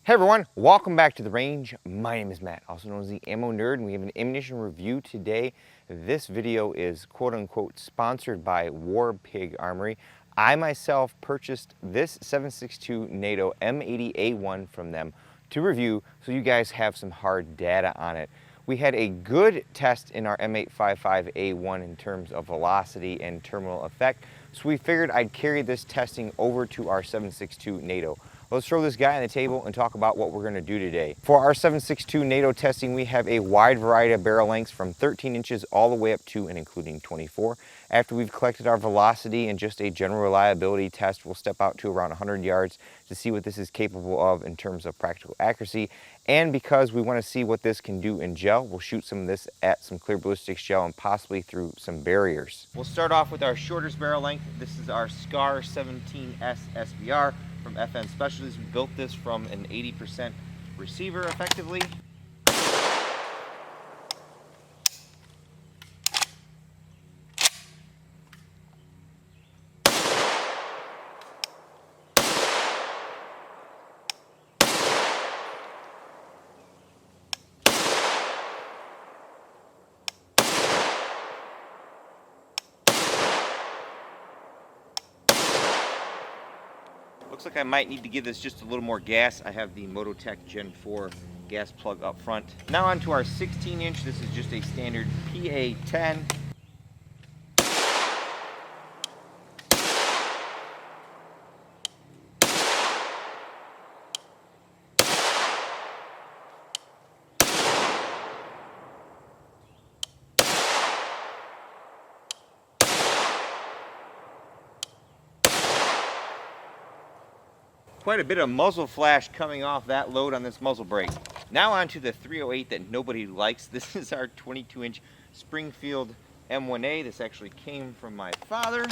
Hey everyone, welcome back to the range. My name is Matt, also known as the Ammo Nerd, and we have an ammunition review today. This video is quote-unquote sponsored by War Pig Armory. I myself purchased this 7.62 NATO M80A1 from them to review, so you guys have some hard data on it. We had a good test in our M855A1 in terms of velocity and terminal effect, so we figured I'd carry this testing over to our 7.62 NATO. Let's throw this guy on the table and talk about what we're going to do today. For our 7.62 NATO testing, we have a wide variety of barrel lengths from 13 inches all the way up to and including 24. After we've collected our velocity and just a general reliability test, we'll step out to around 100 yards to see what this is capable of in terms of practical accuracy. And because we want to see what this can do in gel, we'll shoot some of this at some clear ballistics gel and possibly through some barriers. We'll start off with our shortest barrel length. This is our SCAR 17S SBR from FN Specialties. We built this from an 80% receiver effectively. Looks like I might need to give this just a little more gas. I have the Mototech Gen 4 gas plug up front. Now onto our 16 inch. This is just a standard PA10. Quite a bit of muzzle flash coming off that load on this muzzle brake. Now onto the 308 that nobody likes. This is our 22-inch Springfield M1A. This actually came from my father.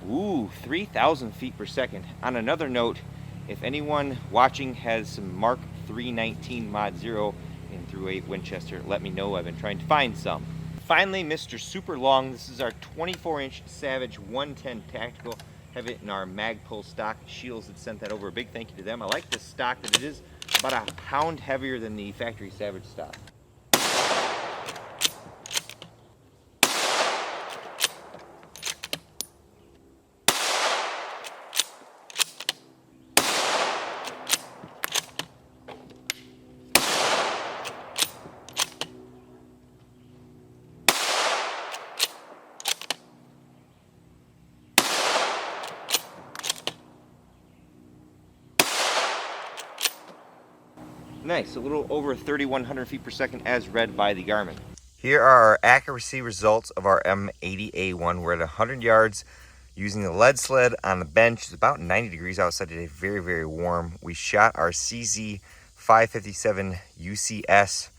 Ooh, 3,000 feet per second. On another note, if anyone watching has some Mark 319 Mod 0 in .38 Winchester, let me know. I've been trying to find some. Finally, Mr. Super Long. This is our 24-inch Savage 110 Tactical. Have it in our Magpul stock. Shields had sent that over. A big thank you to them. I like this stock that it is about a pound heavier than the factory Savage stock. Nice, a little over 3,100 feet per second as read by the Garmin. Here are our accuracy results of our M80A1. We're at 100 yards using the lead sled on the bench. It's about 90 degrees outside today, very, very warm. We shot our CZ 557 UCS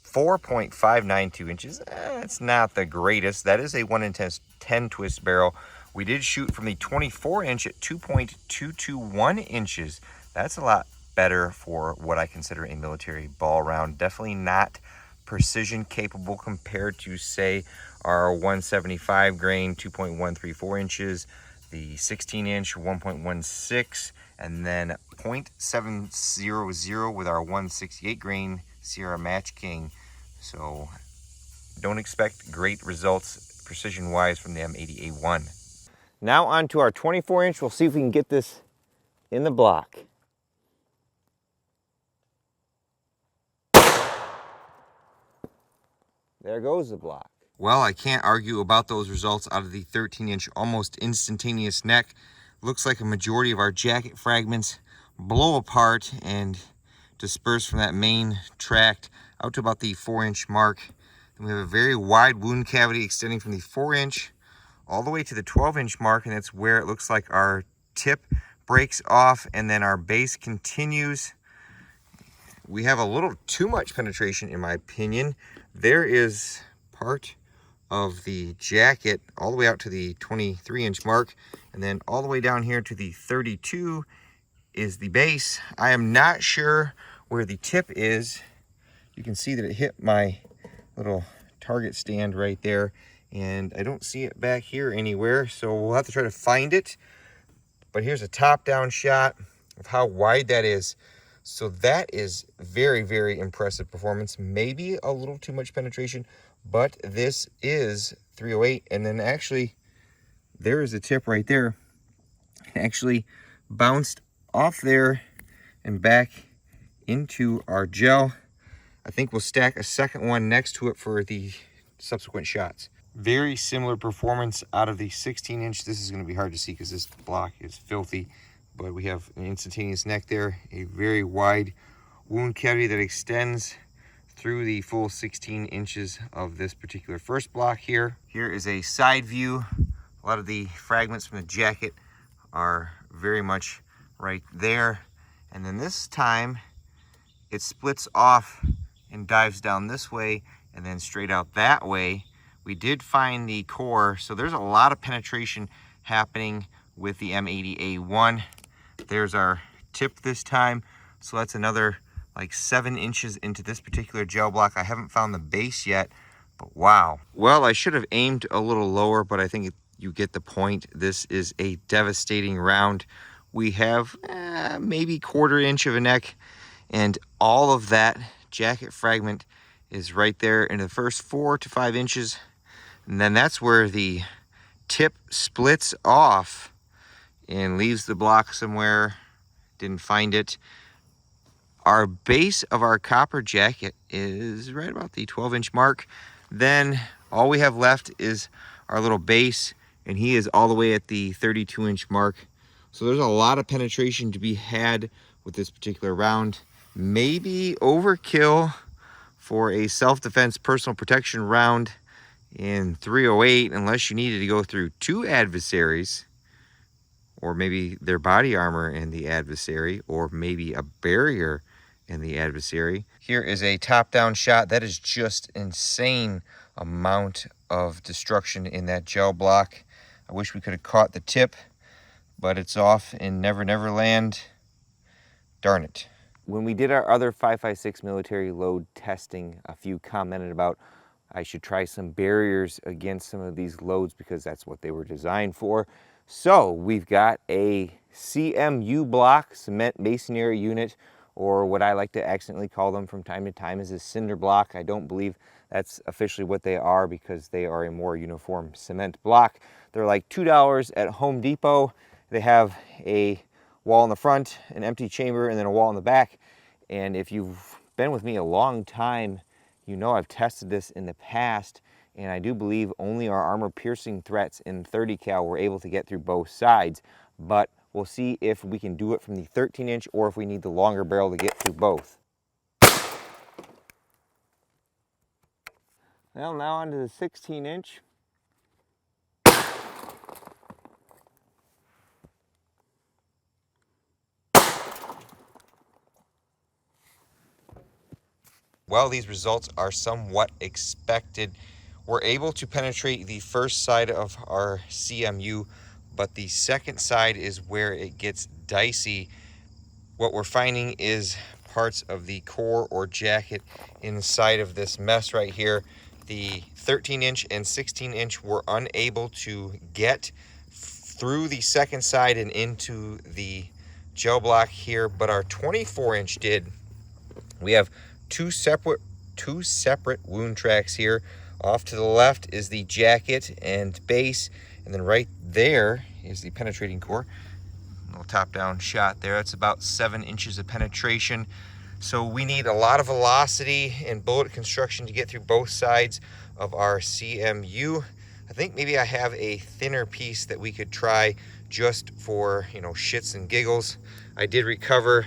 4.592 inches. That's not the greatest. That is a 1 in 10 twist barrel. We did shoot from the 24 inch at 2.221 inches. That's a lot better for what I consider a military ball round. Definitely not precision capable compared to, say, our 175 grain 2.134 inches, the 16 inch 1.16, and then 0.700 with our 168 grain Sierra Match King. So don't expect great results precision wise from the M80A1. Now on to our 24 inch. We'll see if we can get this in the block. There goes the block. Well, I can't argue about those results out of the 13-inch almost instantaneous neck. Looks like a majority of our jacket fragments blow apart and disperse from that main tract out to about the 4-inch mark. Then we have a very wide wound cavity extending from the 4-inch all the way to the 12-inch mark, and that's where it looks like our tip breaks off and then our base continues. We have a little too much penetration in my opinion. There is part of the jacket all the way out to the 23-inch mark, and then all the way down here to the 32 is the base. I am not sure where the tip is. You can see that it hit my little target stand right there, and I don't see it back here anywhere, so we'll have to try to find it. But here's a top-down shot of how wide that is. So that is very, very impressive performance. Maybe a little too much penetration, but this is 308. And then actually, there is a tip right there. It actually bounced off there and back into our gel. I think we'll stack a second one next to it for the subsequent shots. Very similar performance out of the 16-inch. This is going to be hard to see because this block is filthy, but we have an instantaneous neck there, a very wide wound cavity that extends through the full 16 inches of this particular first block here. Here is a side view. A lot of the fragments from the jacket are very much right there. And then this time it splits off and dives down this way and then straight out that way. We did find the core, so there's a lot of penetration happening with the M80A1. There's our tip this time, so that's another like 7 inches into this particular gel block. I haven't found the base yet, but wow. Well, I should have aimed a little lower, but I think you get the point. This is a devastating round. We have maybe 1/4 inch of a neck, and all of that jacket fragment is right there in the first 4 to 5 inches. And then that's where the tip splits off and leaves the block somewhere. Didn't find it. Our base of our copper jacket is right about the 12-inch mark. Then all we have left is our little base, and he is all the way at the 32-inch mark. So there's a lot of penetration to be had with this particular round. Maybe overkill for a self-defense personal protection round in 308, unless you needed to go through 2 adversaries, or maybe their body armor and the adversary, or maybe a barrier and the adversary. Here is a top-down shot. That is just insane amount of destruction in that gel block. I wish we could have caught the tip, but it's off in Never Never Land. Darn it. When we did our other 5.56 military load testing, a few commented about I should try some barriers against some of these loads because that's what they were designed for. So we've got a CMU block, cement masonry unit, or what I like to accidentally call them from time to time is a cinder block. I don't believe that's officially what they are because they are a more uniform cement block. They're like $2 at Home Depot. They have a wall in the front, an empty chamber, and then a wall in the back. And if you've been with me a long time, you know I've tested this in the past, and I do believe only our armor-piercing threats in 30 cal were able to get through both sides. But we'll see if we can do it from the 13-inch or if we need the longer barrel to get through both. Well, now onto the 16-inch. Well, these results are somewhat expected. We're able to penetrate the first side of our CMU, but the second side is where it gets dicey. What we're finding is parts of the core or jacket inside of this mess right here. The 13-inch and 16-inch were unable to get through the second side and into the gel block here, but our 24-inch did. We have two separate wound tracks here. Off to the left is the jacket and base, and then right there is the penetrating core. A little top-down shot there. It's about 7 inches of penetration. So we need a lot of velocity and bullet construction to get through both sides of our CMU. I think maybe I have a thinner piece that we could try just for, shits and giggles. I did recover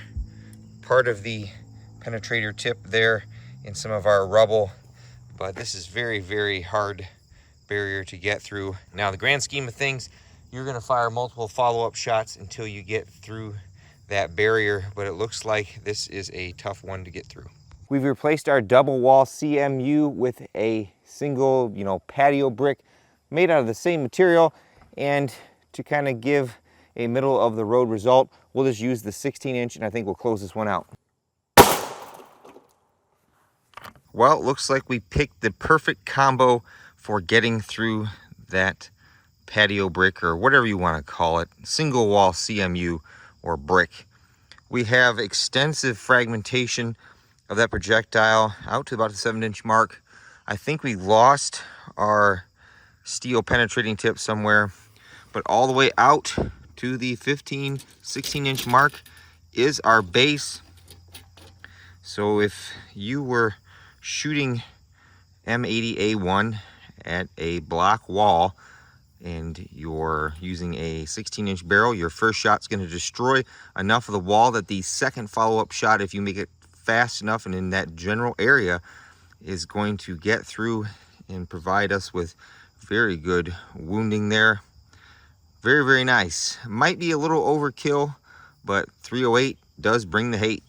part of the penetrator tip there in some of our rubble, but this is very, very hard barrier to get through. Now, the grand scheme of things, you're going to fire multiple follow-up shots until you get through that barrier, but it looks like this is a tough one to get through. We've replaced our double wall CMU with a single, patio brick made out of the same material. And to kind of give a middle of the road result, we'll just use the 16-inch, and I think we'll close this one out. Well, it looks like we picked the perfect combo for getting through that patio brick, or whatever you want to call it, single wall CMU or brick. We have extensive fragmentation of that projectile out to about the 7-inch mark. I think we lost our steel penetrating tip somewhere, but all the way out to the 16-inch mark is our base. So if you were shooting M80A1 at a block wall and you're using a 16-inch barrel, your first shot's going to destroy enough of the wall that the second follow-up shot, if you make it fast enough and in that general area, is going to get through and provide us with very good wounding there. Very, very nice. Might be a little overkill, but 308 does bring the hate.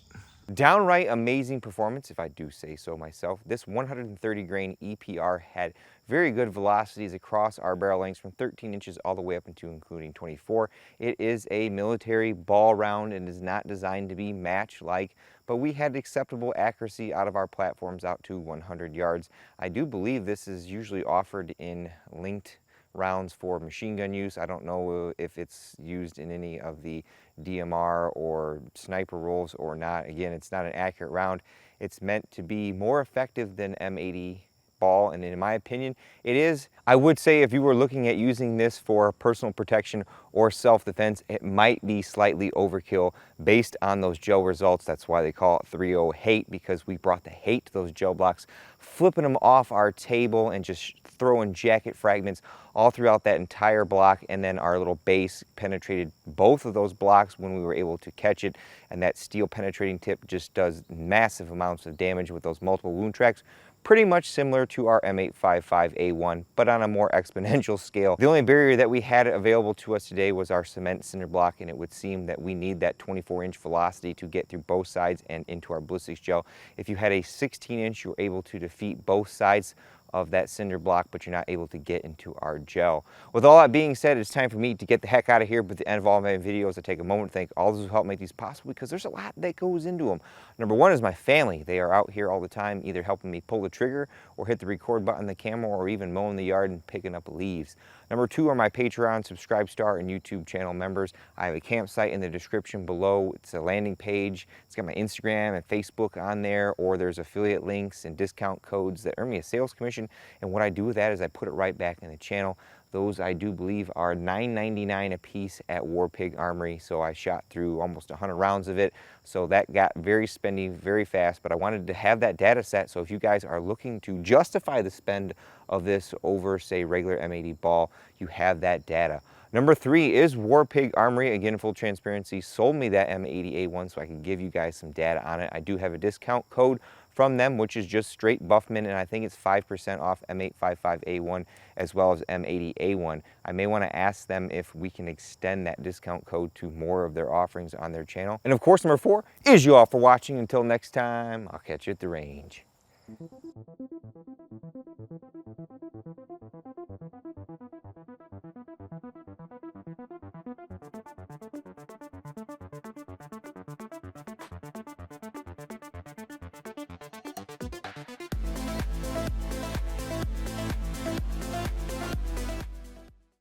Downright amazing performance, if I do say so myself. This 130 grain EPR had very good velocities across our barrel lengths from 13 inches all the way up into including 24. It is a military ball round and is not designed to be match-like, but we had acceptable accuracy out of our platforms out to 100 yards. I do believe this is usually offered in linked rounds for machine gun use. I don't know if it's used in any of the DMR or sniper roles or not. Again, it's not an accurate round. It's meant to be more effective than M80 ball, and in my opinion, it is. I would say if you were looking at using this for personal protection or self-defense, it might be slightly overkill based on those gel results. That's why they call it 3.0 hate, because we brought the hate to those gel blocks, flipping them off our table and just throwing jacket fragments all throughout that entire block, and then our little base penetrated both of those blocks when we were able to catch it, and that steel penetrating tip just does massive amounts of damage with those multiple wound tracks. Pretty much similar to our M855A1, but on a more exponential scale. The only barrier that we had available to us today was our cement cinder block, and it would seem that we need that 24-inch velocity to get through both sides and into our ballistics gel. If you had a 16-inch, you're able to defeat both sides of that cinder block, but you're not able to get into our gel. With all that being said, it's time for me to get the heck out of here. But at the end of all my videos, I take a moment to thank all those who help make these possible, because there's a lot that goes into them. Number one is my family. They are out here all the time, either helping me pull the trigger or hit the record button on the camera, or even mowing the yard and picking up leaves. Number two are my Patreon, Subscribe Star, and YouTube channel members. I have a campsite in the description below. It's a landing page. It's got my Instagram and Facebook on there, or there's affiliate links and discount codes that earn me a sales commission. And what I do with that is I put it right back in the channel. Those, I do believe, are $9.99 a piece at R.A.N.G.E Armory. So I shot through almost 100 rounds of it. So that got very spendy very fast, but I wanted to have that data set. So if you guys are looking to justify the spend of this over, say, regular M80 ball, you have that data. Number three is R.A.N.G.E Armory. Again, full transparency, sold me that M80A1 so I can give you guys some data on it. I do have a discount code from them, which is just straight Buffman, and I think it's 5% off M855A1 as well as M80A1. I may want to ask them if we can extend that discount code to more of their offerings on their channel. And of course, number four is you all for watching. Until next time, I'll catch you at the range.